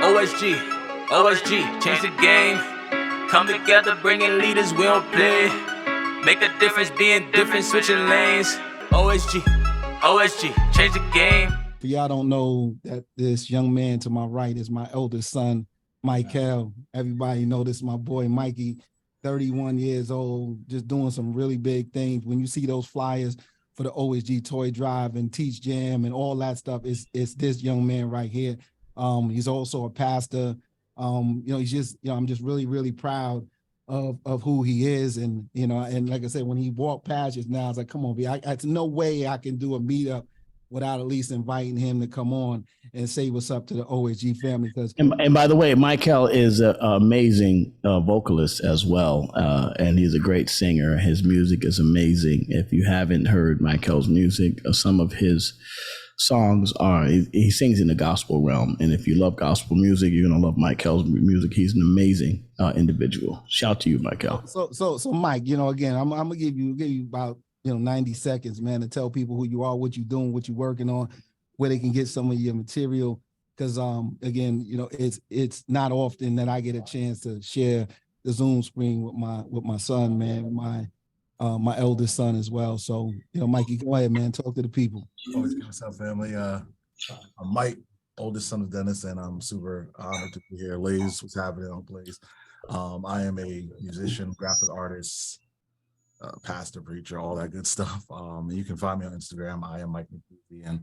OSG, OSG, change the game. Come together, bringing leaders, we don't play. Make a difference, being different, switching lanes. OSG, OSG, change the game. For y'all don't know that this young man to my right is my eldest son, Michael. Everybody know this is my boy, Mikey, 31 years old, just doing some really big things. When you see those flyers for the OSG Toy Drive and Teach Jam and all that stuff, it's this young man right here. He's also a pastor. He's just, I'm just really, really proud of who he is. And, and like I said, when he walked past us now, I was like, come on, B, it's no way I can do a meetup without at least inviting him to come on and say what's up to the OSG family. Because and by the way, Michael is an amazing vocalist as well, and he's a great singer. His music is amazing. If you haven't heard Michael's music, some of his songs he sings in the gospel realm, and if you love gospel music, you're gonna love Michael's music. He's an amazing individual. Shout to you, Michael. So Mike, again, I'm gonna give you about 90 seconds, man, to tell people who you are, what you're doing, what you're working on, where they can get some of your material. Because again, it's not often that I get a chance to share the Zoom screen with my son, man, my eldest son as well. So, Mikey, go ahead, man, talk to the people. Always good what's up, family. I'm Mike, oldest son of Dennis, and I'm super honored to be here. Ladies, what's happening on Blaze? I am a musician, graphic artist, pastor, preacher, all that good stuff. You can find me on Instagram. I am Mike McKesey, and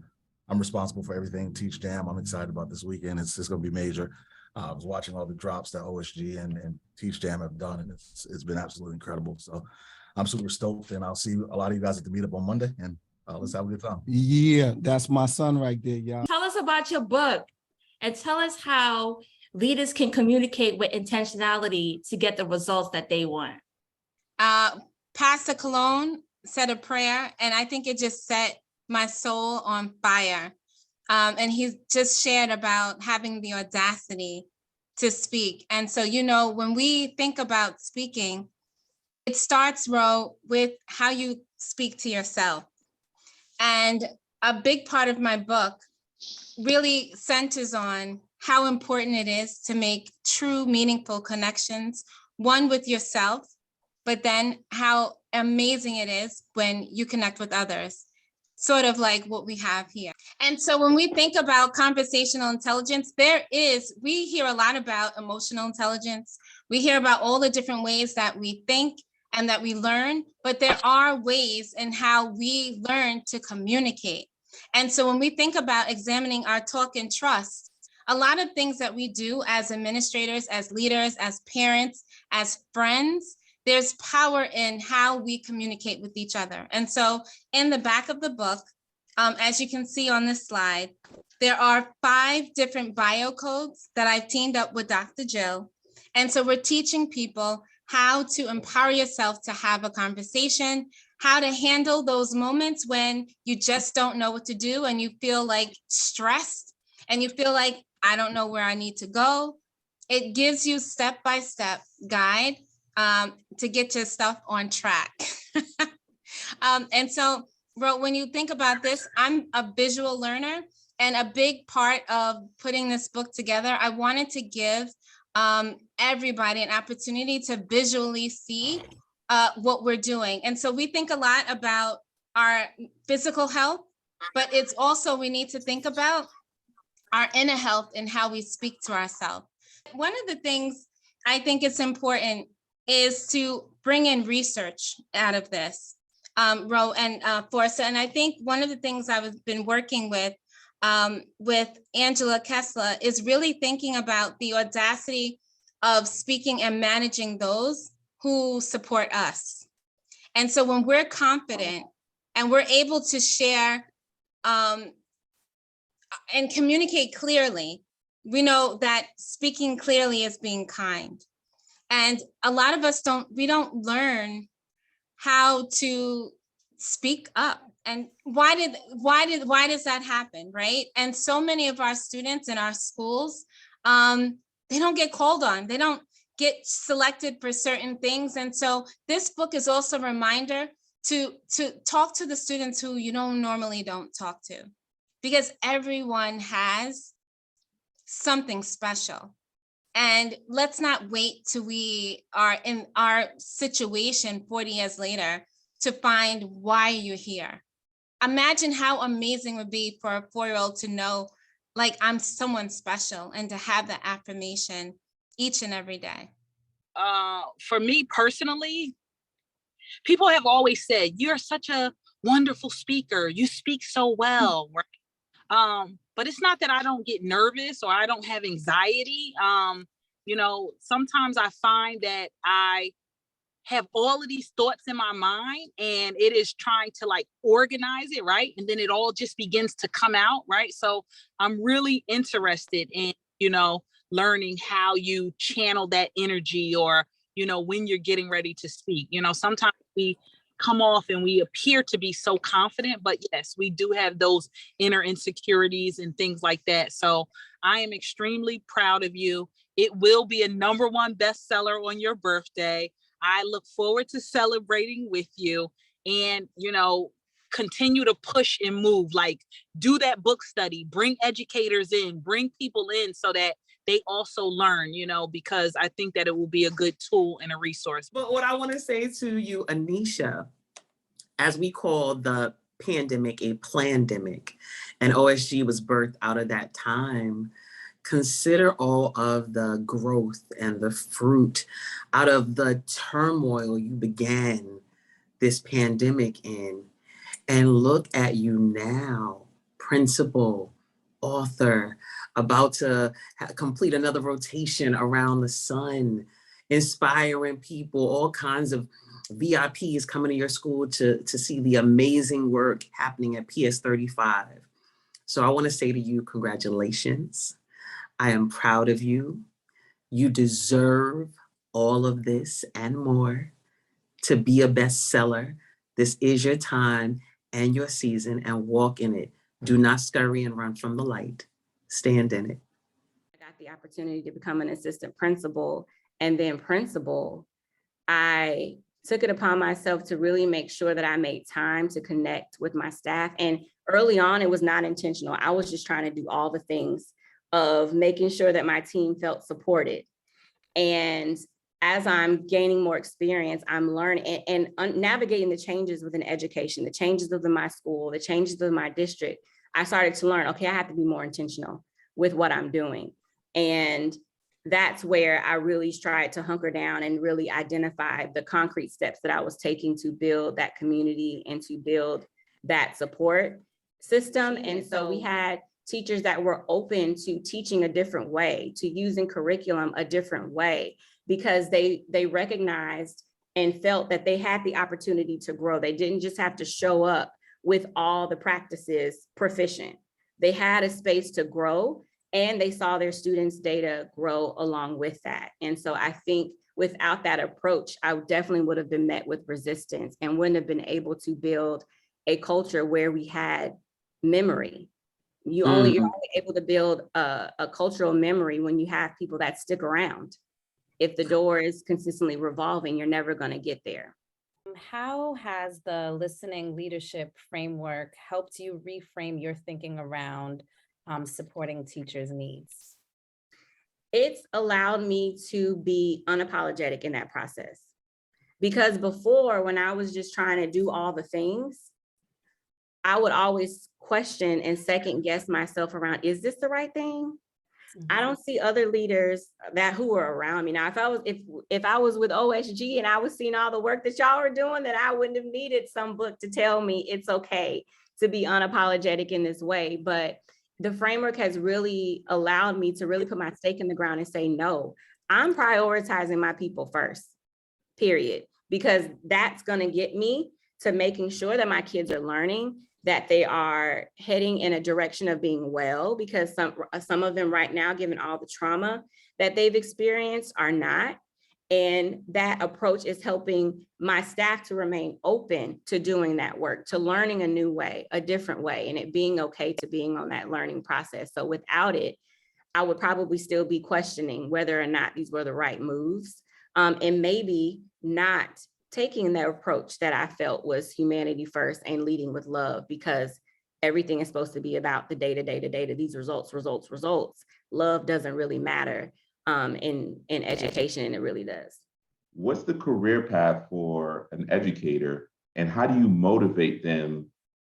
I'm responsible for everything Teach Jam. I'm excited about this weekend. It's going to be major. I was watching all the drops that OSG and Teach Jam have done, and it's been absolutely incredible. So I'm super stoked, and I'll see a lot of you guys at the meetup on Monday, and let's have a good time. Yeah, that's my son right there, y'all. Tell us about your book, and tell us how leaders can communicate with intentionality to get the results that they want. Pastor Cologne said a prayer, and I think it just set my soul on fire. And he just shared about having the audacity to speak. And so, when we think about speaking, it starts, Ro, with how you speak to yourself. And a big part of my book really centers on how important it is to make true, meaningful connections, one with yourself, but then how amazing it is when you connect with others, sort of like what we have here. And so when we think about conversational intelligence, we hear a lot about emotional intelligence. We hear about all the different ways that we think and that we learn, but there are ways in how we learn to communicate. And so when we think about examining our talk and trust, a lot of things that we do as administrators, as leaders, as parents, as friends, there's power in how we communicate with each other. And so in the back of the book, as you can see on this slide, there are 5 different bio codes that I've teamed up with Dr. Jill. And so we're teaching people how to empower yourself to have a conversation, how to handle those moments when you just don't know what to do and you feel like stressed and you feel like, I don't know where I need to go. It gives you step-by-step guide to get your stuff on track. And so, Ro, when you think about this, I'm a visual learner, and a big part of putting this book together, I wanted to give everybody an opportunity to visually see what we're doing. And so we think a lot about our physical health, but it's also, we need to think about our inner health and how we speak to ourselves. One of the things I think it's important is to bring in research out of this, Ro and Forza. And I think one of the things I've been working with Angela Kessler is really thinking about the audacity of speaking and managing those who support us. And so when we're confident and we're able to share and communicate clearly, we know that speaking clearly is being kind. And a lot of us we don't learn how to speak up. And why does that happen, right? And so many of our students in our schools, they don't get called on. They don't get selected for certain things. And so this book is also a reminder to talk to the students who you normally don't talk to, because everyone has something special. And let's not wait till we are in our situation 40 years later to find why you're here. Imagine how amazing it would be for a 4-year-old to know, like, I'm someone special, and to have that affirmation each and every day. For me personally, people have always said, you're such a wonderful speaker. You speak so well, right? But it's not that I don't get nervous or I don't have anxiety. Sometimes I find that I have all of these thoughts in my mind, and it is trying to like organize it, right? And then it all just begins to come out, right? So I'm really interested in, learning how you channel that energy, or, when you're getting ready to speak. Sometimes we come off and we appear to be so confident, but yes, we do have those inner insecurities and things like that. So I am extremely proud of you. It will be a #1 bestseller on your birthday. I look forward to celebrating with you, and, continue to push and move, like do that book study, bring educators in, bring people in so that they also learn, because I think that it will be a good tool and a resource. But what I want to say to you, Aneesha, as we call the pandemic a plandemic, and OSG was birthed out of that time, consider all of the growth and the fruit out of the turmoil you began this pandemic in. And look at you now, principal, author, about to complete another rotation around the sun, inspiring people, all kinds of VIPs coming to your school to see the amazing work happening at PS35. So I want to say to you, congratulations. I am proud of you. You deserve all of this and more to be a bestseller. This is your time and your season, and walk in it. Do not scurry and run from the light. Stand in it. I got the opportunity to become an assistant principal and then principal. I took it upon myself to really make sure that I made time to connect with my staff. And early on, it was not intentional. I was just trying to do all the things of making sure that my team felt supported. And as I'm gaining more experience, I'm learning and navigating the changes within education, the changes within my school, the changes within my district. I started to learn, okay, I have to be more intentional with what I'm doing. And that's where I really tried to hunker down and really identify the concrete steps that I was taking to build that community and to build that support system. And so we had teachers that were open to teaching a different way, to using curriculum a different way, because they recognized and felt that they had the opportunity to grow. They didn't just have to show up with all the practices proficient. They had a space to grow, and they saw their students' data grow along with that. And so I think without that approach, I definitely would have been met with resistance and wouldn't have been able to build a culture where we had memory. You're only able to build a cultural memory when you have people that stick around. If the door is consistently revolving, you're never going to get there. How has the listening leadership framework helped you reframe your thinking around supporting teachers' needs? It's allowed me to be unapologetic in that process. Because before, when I was just trying to do all the things, I would always question and second guess myself around, is this the right thing? I don't see other leaders who are around me. Now, if I was with OSG and I was seeing all the work that y'all are doing, then I wouldn't have needed some book to tell me it's okay to be unapologetic in this way. But the framework has really allowed me to really put my stake in the ground and say, no, I'm prioritizing my people first, period. Because that's going to get me to making sure that my kids are learning, that they are heading in a direction of being well, because some of them right now, given all the trauma that they've experienced, are not. And that approach is helping my staff to remain open to doing that work, to learning a new way, a different way, and it being okay to being on that learning process. So without it, I would probably still be questioning whether or not these were the right moves, and maybe not taking the approach that I felt was humanity first and leading with love, because everything is supposed to be about the data, these results. love doesn't really matter in education, and it really does. What's the career path for an educator, and how do you motivate them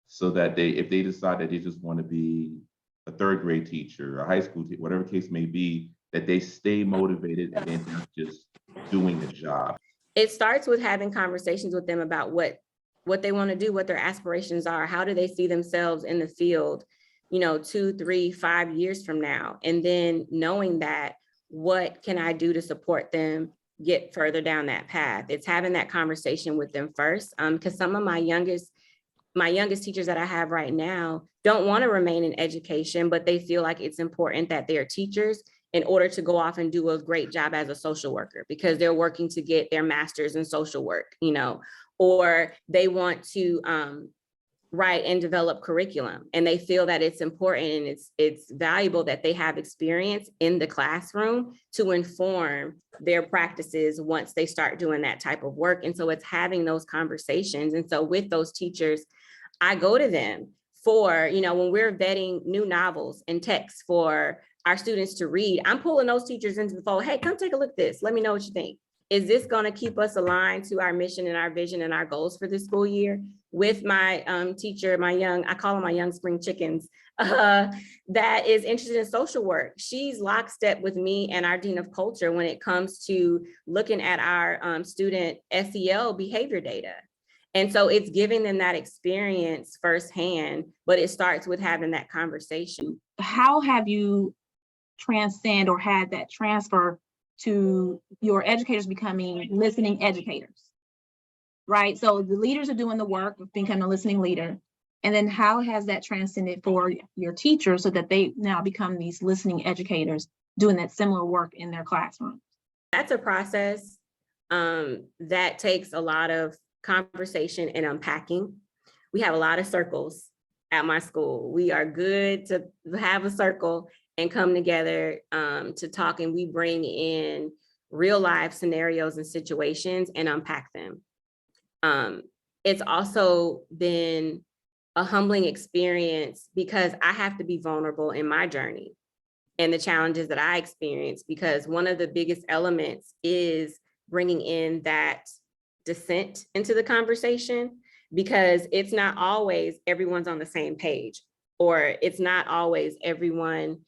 so that if they decide that they just want to be a third grade teacher, a high school teacher, whatever case may be, that they stay motivated and they're not just doing a job? It starts with having conversations with them about what they want to do, what their aspirations are, how do they see themselves in the field, 2, 3, 5 years from now, and then knowing that, what can I do to support them get further down that path? It's having that conversation with them first, because some of my youngest teachers that I have right now don't want to remain in education, but they feel like it's important that they're teachers in order to go off and do a great job as a social worker, because they're working to get their master's in social work, or they want to write and develop curriculum, and they feel that it's important and it's valuable that they have experience in the classroom to inform their practices once they start doing that type of work. And so it's having those conversations. And so with those teachers, I go to them for, when we're vetting new novels and texts for our students to read, I'm pulling those teachers into the fold. Hey, come take a look at this. Let me know what you think. Is this going to keep us aligned to our mission and our vision and our goals for this school year? With my teacher, I call them my young spring chickens, that is interested in social work. She's lockstep with me and our dean of culture when it comes to looking at our student SEL behavior data. And so it's giving them that experience firsthand, but it starts with having that conversation. How have you transcend or had that transfer to your educators becoming listening educators, right? So the leaders are doing the work of becoming a listening leader. And then how has that transcended for your teachers so that they now become these listening educators doing that similar work in their classroom? That's a process that takes a lot of conversation and unpacking. We have a lot of circles at my school. We are good to have a circle and come together to talk, and we bring in real life scenarios and situations and unpack them. It's also been a humbling experience because I have to be vulnerable in my journey and the challenges that I experience, because one of the biggest elements is bringing in that dissent into the conversation, because it's not always everyone's on the same page, or it's not always everyone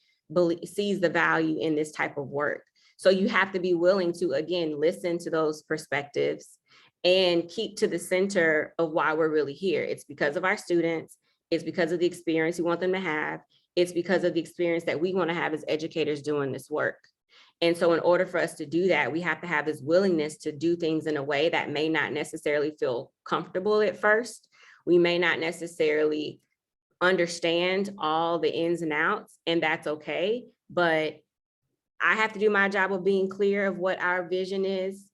sees the value in this type of work. So you have to be willing to, again, listen to those perspectives and keep to the center of why we're really here. It's because of our students. It's because of the experience we want them to have. It's because of the experience that we want to have as educators doing this work. And so in order for us to do that, we have to have this willingness to do things in a way that may not necessarily feel comfortable at first. We may not necessarily understand all the ins and outs, and that's okay. But I have to do my job of being clear of what our vision is,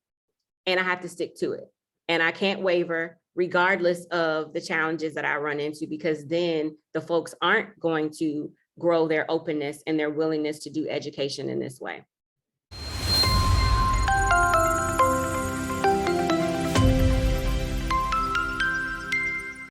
and I have to stick to it. And I can't waver regardless of the challenges that I run into, because then the folks aren't going to grow their openness and their willingness to do education in this way.